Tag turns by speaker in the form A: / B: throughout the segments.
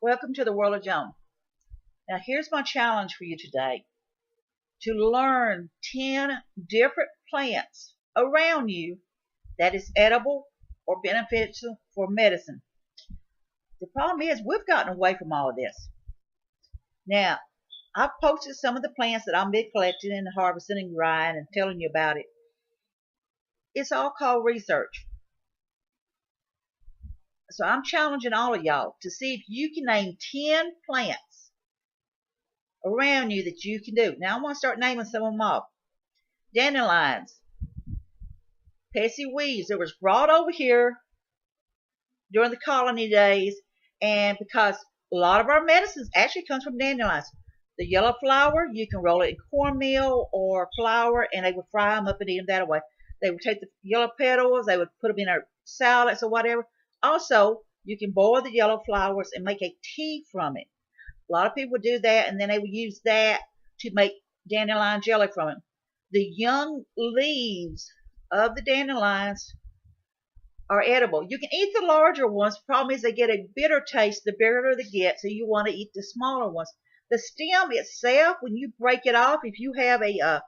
A: Welcome to the World of Joan. Now, here's my challenge for you today to learn 10 different plants around you that is edible or beneficial for medicine. The problem is, we've gotten away from all of this. Now, I've posted some of the plants that I've been collecting and harvesting and grinding and telling you about it. It's all called research. So I'm challenging all of y'all to see if you can name 10 plants around you that you can do. Now I want to start naming some of them off. Dandelions, Patsy weeds that was brought over here during the colony days, and because a lot of our medicines actually comes from dandelions. The yellow flower, you can roll it in cornmeal or flour, and they would fry them up and eat them that way. They would take the yellow petals, they would put them in their salads or whatever. Also, you can boil the yellow flowers and make a tea from it. A lot of people would do that, and then they would use that to make dandelion jelly from it. The young leaves of the dandelions are edible. You can eat the larger ones. The problem is they get a bitter taste the bigger they get, so you want to eat the smaller ones. The stem itself, when you break it off, if you have a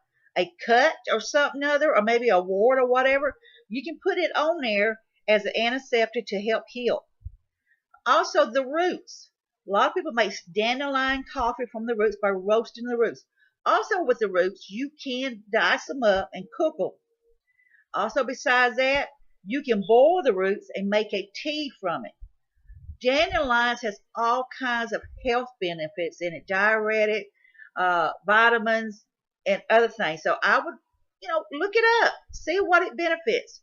A: cut or something other, or maybe a wart or whatever, you can put it on there as an antiseptic to help heal. Also, the roots. A lot of people make dandelion coffee from the roots by roasting the roots. Also, with the roots, you can dice them up and cook them. Also, besides that, you can boil the roots and make a tea from it. Dandelions has all kinds of health benefits in it, diuretic, vitamins, and other things. So I would, look it up, see what it benefits.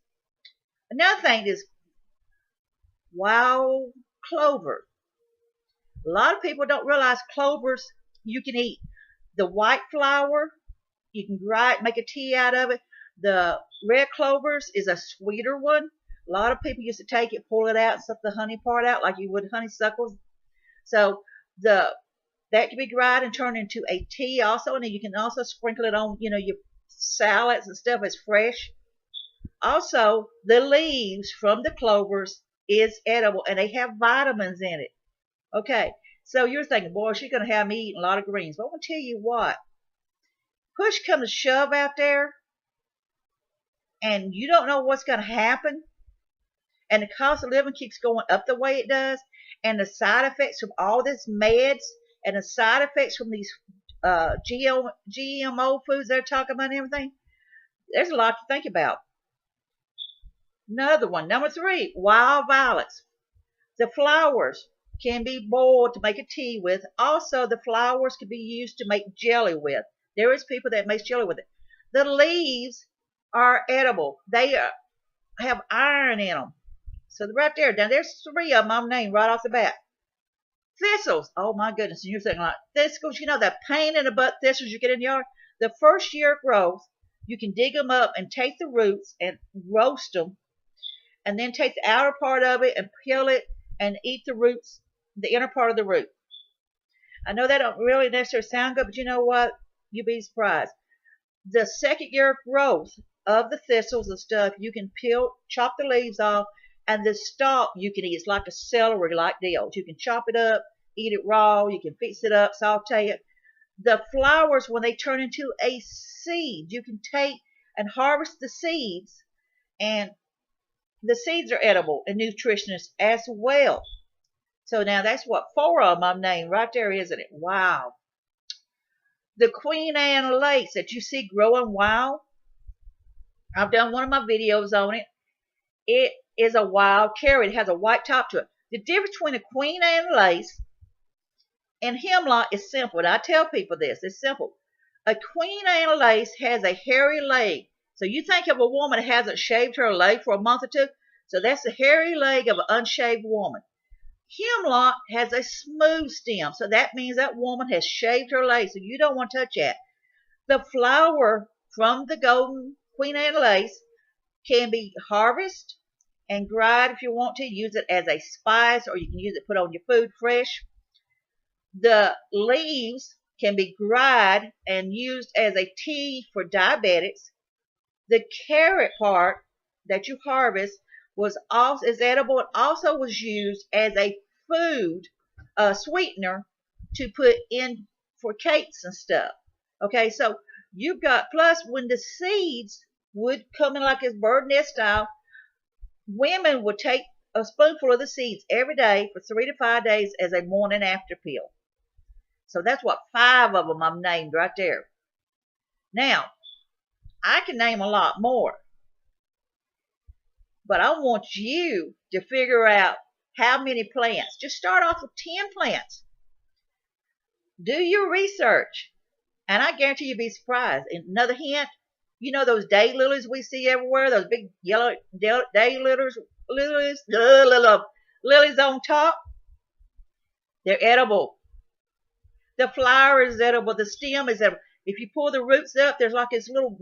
A: Another thing is wild clover. A lot of people don't realize clovers you can eat. The white flower, you can grind, make a tea out of it. The red clovers is a sweeter one. A lot of people used to take it, pull it out, and suck the honey part out like you would honeysuckles. So that can be dried and turned into a tea also, and then you can also sprinkle it on, your salads and stuff as fresh. Also, the leaves from the clovers is edible, and they have vitamins in it. Okay, so you're thinking, boy, she's going to have me eating a lot of greens. But I'm going to tell you what, push comes to shove out there, and you don't know what's going to happen, and the cost of living keeps going up the way it does, and the side effects from all this meds and the side effects from these GMO foods they're talking about and everything, there's a lot to think about. Another one, number 3, wild violets. The flowers can be boiled to make a tea with. Also, the flowers can be used to make jelly with. There is people that make jelly with it. The leaves are edible. They have iron in them. So right there, now there's 3 of them I'm named right off the bat. Thistles. Oh my goodness. And you're thinking like, thistles, that pain in the butt thistles you get in the yard. The first year growth, you can dig them up and take the roots and roast them, and then take the outer part of it and peel it and eat the roots, the inner part of the root. I know that don't really necessarily sound good, but you know what? You'd be surprised. The second year growth of the thistles and stuff, you can chop the leaves off, and the stalk you can eat. It's like a celery-like deal. You can chop it up, eat it raw. You can fix it up, saute it. The flowers, when they turn into a seed, you can take and harvest the seeds, and the seeds are edible and nutritious as well. So now that's what 4 of them I'm named right there, isn't it? Wow. The Queen Anne lace that you see growing wild, I've done one of my videos on it. It is a wild cherry. It has a white top to it. The difference between a Queen Anne lace and hemlock is simple. And I tell people this. It's simple. A Queen Anne lace has a hairy leg. So you think of a woman that hasn't shaved her leg for a month or two. So that's the hairy leg of an unshaved woman. Hemlock has a smooth stem. So that means that woman has shaved her leg. So you don't want to touch that. The flower from the golden Queen Anne lace can be harvested and dried if you want to. Use it as a spice, or you can use it put on your food fresh. The leaves can be dried and used as a tea for diabetics. The carrot part that you harvest is edible and also was used as a food sweetener to put in for cakes and stuff. Okay, so you've got, plus when the seeds would come in like this bird nest style, women would take a spoonful of the seeds every day for 3 to 5 days as a morning after pill. So that's what 5 of them I've named right there. Now, I can name a lot more, but I want you to figure out how many plants. Just start off with 10 plants. Do your research, and I guarantee you'll be surprised. And another hint, you know those daylilies we see everywhere, those big yellow daylilies, lilies on top? They're edible. The flower is edible. The stem is edible. If you pull the roots up, there's like this little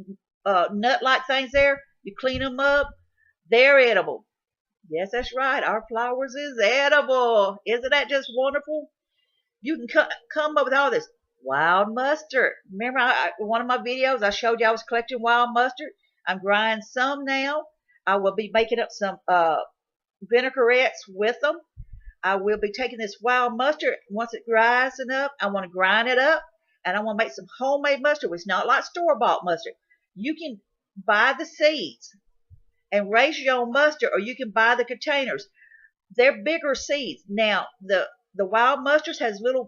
A: nut-like things there. You clean them up. They're edible. Yes, that's right. Our flowers is edible. Isn't that just wonderful? You can come up with all this. Wild mustard. Remember one of my videos I showed you I was collecting wild mustard? I'm grinding some now. I will be making up some vinaigrettes with them. I will be taking this wild mustard. Once it dries enough, I want to grind it up, and I want to make some homemade mustard. It's not like store-bought mustard. You can buy the seeds and raise your own mustard, or you can buy the containers. They're bigger seeds. Now, the wild mustards has little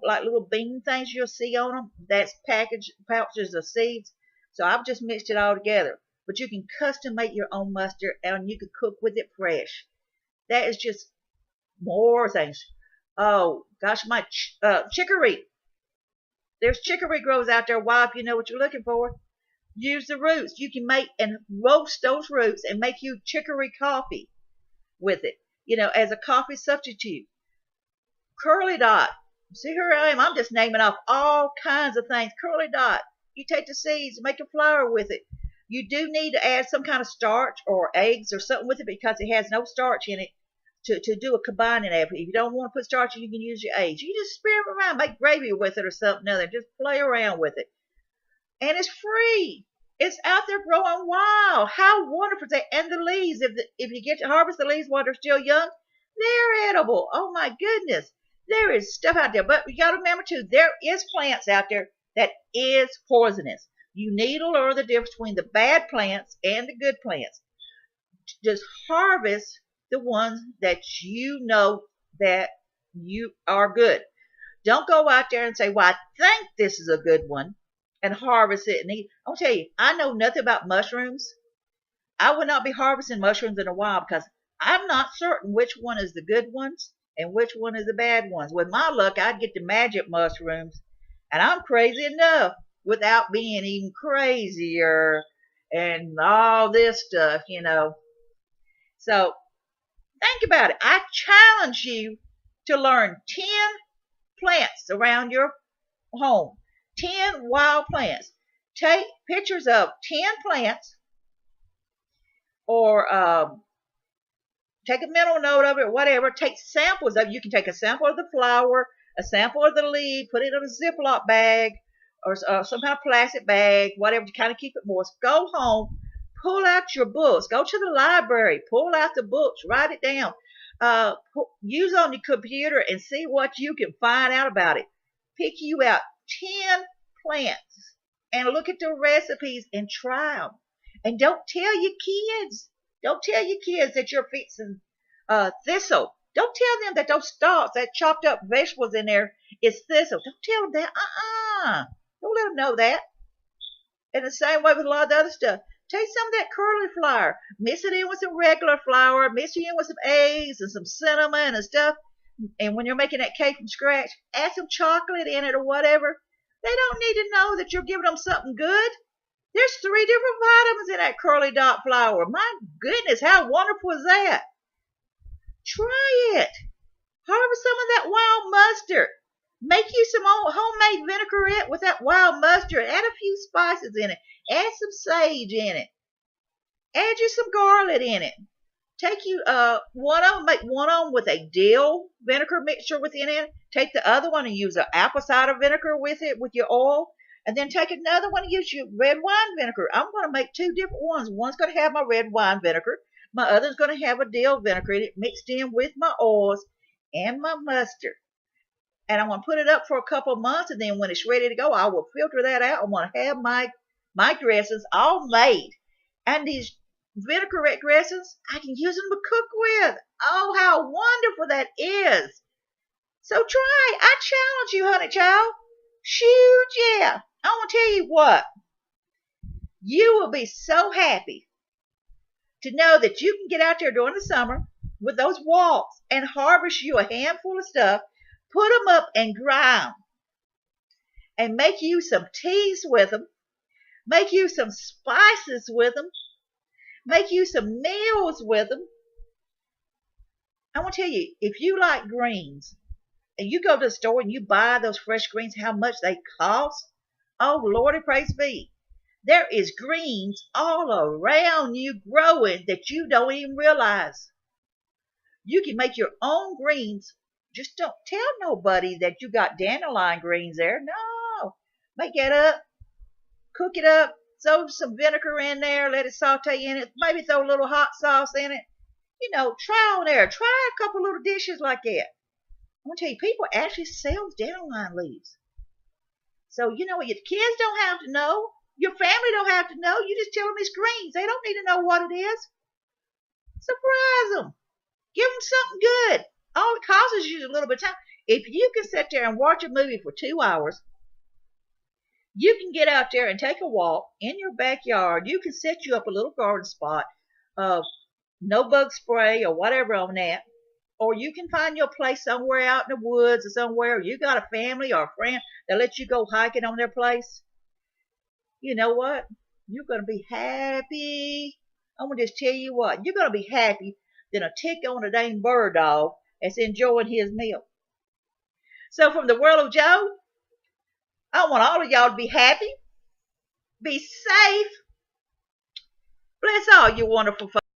A: bean things you'll see on them. That's pouches of seeds. So I've just mixed it all together. But you can custom make your own mustard, and you can cook with it fresh. That is just more things. Oh gosh, my chicory. There's chicory grows out there wild if you know what you're looking for. Use the roots. You can make and roast those roots and make you chicory coffee with it, as a coffee substitute. Curly dot. See, here I am. I'm just naming off all kinds of things. Curly dot. You take the seeds, make a flour with it. You do need to add some kind of starch or eggs or something with it because it has no starch in it to do a combining effort. If you don't want to put starch in, you can use your eggs. You just spread them around, make gravy with it or something other. Just play around with it. And it's free. It's out there growing wild. How wonderful is that? And the leaves, if you get to harvest the leaves while they're still young, they're edible. Oh my goodness. There is stuff out there. But you got to remember too, there is plants out there that is poisonous. You need to learn the difference between the bad plants and the good plants. Just harvest the ones that you know that you are good. Don't go out there and say, well, I think this is a good one, and harvest it and eat. I'll tell you, I know nothing about mushrooms. I would not be harvesting mushrooms in a while because I'm not certain which one is the good ones and which one is the bad ones. With my luck, I'd get the magic mushrooms, and I'm crazy enough without being even crazier and all this stuff, So think about it. I challenge you to learn 10 plants around your home. 10 wild plants. Take pictures of 10 plants, or take a mental note of it, whatever. Take samples of it. You can take a sample of the flower, a sample of the leaf, put it in a Ziploc bag or some kind of plastic bag, whatever, to kind of keep it moist. Go home, pull out your books. Go to the library, pull out the books, write it down. Use on your computer and see what you can find out about it. Pick you out 10 plants and look at the recipes and try them. And don't tell your kids. Don't tell your kids that you're fixing thistle. Don't tell them that those stalks, that chopped up vegetables in there, is thistle. Don't tell them that. Don't let them know that. And the same way with a lot of the other stuff. Take some of that curly flour, mix it in with some regular flour, mix it in with some eggs and some cinnamon and stuff. And when you're making that cake from scratch, add some chocolate in it or whatever. They don't need to know that you're giving them something good. There's 3 different vitamins in that curly dot flour. My goodness, how wonderful is that? Try it. Harvest some of that wild mustard. Make you some homemade vinaigrette with that wild mustard. Add a few spices in it. Add some sage in it. Add you some garlic in it. Take you make one of them with a dill vinegar mixture within it. Take the other one and use an apple cider vinegar with it with your oil. And then take another one and use your red wine vinegar. I'm going to make 2 different ones. One's going to have my red wine vinegar. My other's going to have a dill vinegar in it mixed in with my oils and my mustard. and I'm going to put it up for a couple of months, and then when it's ready to go, I will filter that out. I'm going to have my dressings all made. And these vinaigrette dressings, I can use them to cook with. Oh, how wonderful that is. So try. I challenge you, honey child. Shoot, yeah. I want to tell you what. You will be so happy to know that you can get out there during the summer with those walks and harvest you a handful of stuff, put them up and dry them, and make you some teas with them, make you some spices with them, make you some meals with them. I want to tell you, if you like greens and you go to the store and you buy those fresh greens, how much they cost, oh Lordy, praise be. There is greens all around you growing that you don't even realize. You can make your own greens. Just don't tell nobody that you got dandelion greens there. No. Make it up. Cook it up. Throw some vinegar in there. Let it saute in it. Maybe throw a little hot sauce in it. Try on there. Try a couple little dishes like that. I'm going to tell you, people actually sell dandelion leaves. So, your kids don't have to know. Your family don't have to know. You just tell them it's greens. They don't need to know what it is. Surprise them. Give them something good. All it costs is you a little bit of time. If you can sit there and watch a movie for 2 hours, you can get out there and take a walk in your backyard. You can set you up a little garden spot of no bug spray or whatever on that. Or you can find your place somewhere out in the woods or somewhere. Or you got a family or a friend that lets you go hiking on their place. You know what? You're going to be happy. I'm going to just tell you what. You're going to be happy than a tick on a dang bird dog that's enjoying his meal. So from the world of Joe, I want all of y'all to be happy, be safe. Bless all you wonderful folks.